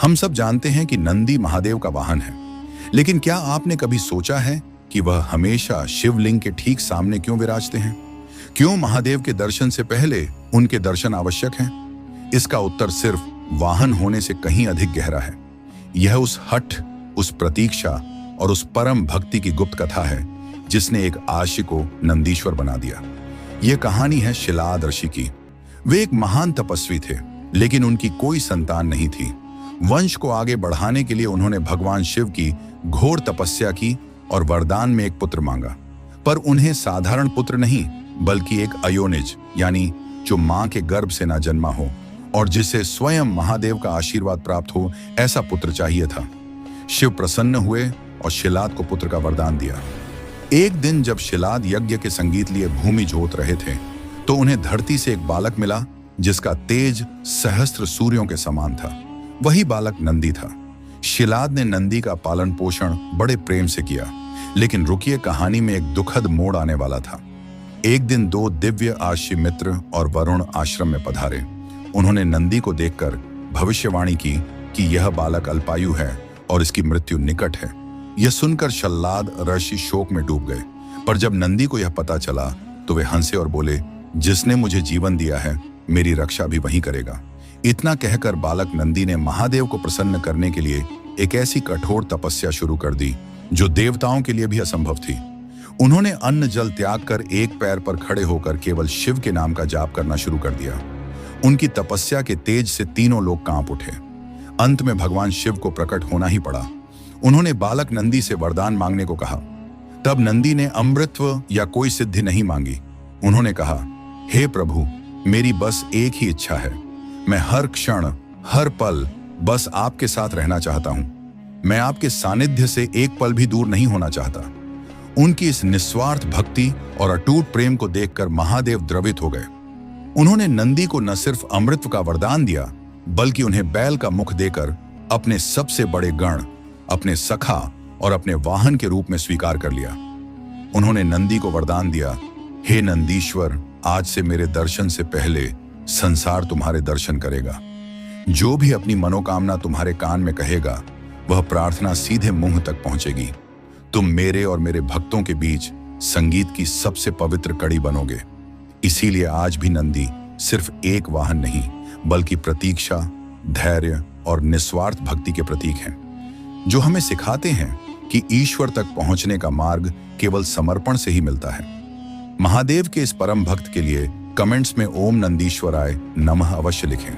हम सब जानते हैं कि नंदी महादेव का वाहन है, लेकिन क्या आपने कभी सोचा है कि वह हमेशा शिवलिंग के ठीक सामने क्यों विराजते हैं? क्यों महादेव के दर्शन से पहले उनके दर्शन आवश्यक हैं? इसका उत्तर सिर्फ वाहन होने से कहीं अधिक गहरा है। यह उस हठ, उस प्रतीक्षा और उस परम भक्ति की गुप्त कथा है जिसने एक आशिक को नंदीश्वर बना दिया। यह कहानी है शिलाद ऋषि की। वे एक महान तपस्वी थे, लेकिन उनकी कोई संतान नहीं थी। वंश को आगे बढ़ाने के लिए उन्होंने भगवान शिव की घोर तपस्या की और वरदान में एक पुत्र मांगा। पर उन्हें साधारण पुत्र नहीं, बल्कि एक अयोनिज, यानी जो मां के गर्भ से ना जन्मा हो और जिसे स्वयं महादेव का आशीर्वाद प्राप्त हो, ऐसा पुत्र चाहिए था। शिव प्रसन्न हुए और शिलाद को पुत्र का वरदान दिया। एक दिन जब शिलाद यज्ञ के संगीत लिए भूमि जोत रहे थे, तो उन्हें धरती से एक बालक मिला जिसका तेज सहस्त्र सूर्यों के समान था। वही बालक नंदी था। शिलाद ने नंदी का पालन पोषण बड़े प्रेम से किया, लेकिन रुकिए, कहानी में एक दुखद मोड़ आने वाला था। एक दिन दो दिव्य आशी मित्र और वरुण आश्रम में पधारे। उन्होंने नंदी को देखकर भविष्यवाणी की कि यह बालक अल्पायु है और इसकी मृत्यु निकट है। यह सुनकर शिलाद ऋषि शोक में डूब गए। पर जब नंदी को यह पता चला तो वे हंसे और बोले, जिसने मुझे जीवन दिया है, मेरी रक्षा भी वही करेगा। इतना कहकर बालक नंदी ने महादेव को प्रसन्न करने के लिए एक ऐसी कठोर तपस्या शुरू कर दी जो देवताओं के लिए भी असंभव थी। उन्होंने अन्न जल त्याग कर एक पैर पर खड़े होकर केवल शिव के नाम का जाप करना शुरू कर दिया। उनकी तपस्या के तेज से तीनों लोग कांप उठे। अंत में भगवान शिव को प्रकट होना ही पड़ा। उन्होंने बालक नंदी से वरदान मांगने को कहा। तब नंदी ने अमृतत्व या कोई सिद्धि नहीं मांगी। उन्होंने कहा, हे प्रभु, मेरी बस एक ही इच्छा है। मैं हर क्षण, हर पल बस आपके साथ रहना चाहता हूं। मैं आपके सानिध्य से एक पल भी दूर नहीं होना चाहता। उनकी इस निस्वार्थ भक्ति और अटूट प्रेम को देखकर महादेव द्रवित हो गए। उन्होंने नंदी को न सिर्फ अमृत का वरदान दिया, बल्कि उन्हें बैल का मुख देकर अपने सबसे बड़े गण, अपने सखा और अपने वाहन के रूप में स्वीकार कर लिया। उन्होंने नंदी को वरदान दिया, हे नंदीश्वर, आज से मेरे दर्शन से पहले संसार तुम्हारे दर्शन करेगा। जो भी अपनी मनोकामना तुम्हारे कान में कहेगा, वह प्रार्थना सीधे मुंह तक पहुंचेगी। तुम मेरे और मेरे भक्तों के बीच संगीत की सबसे पवित्र कड़ी बनोगे। इसीलिए आज भी नंदी सिर्फ एक वाहन नहीं, बल्कि प्रतीक्षा, धैर्य और निस्वार्थ भक्ति के प्रतीक हैं, जो हमें सिखाते हैं कि ईश्वर तक पहुंचने का मार्ग केवल समर्पण से ही मिलता है। महादेव के इस परम भक्त के लिए कमेंट्स में ओम नंदीश्वराय नमः अवश्य लिखें।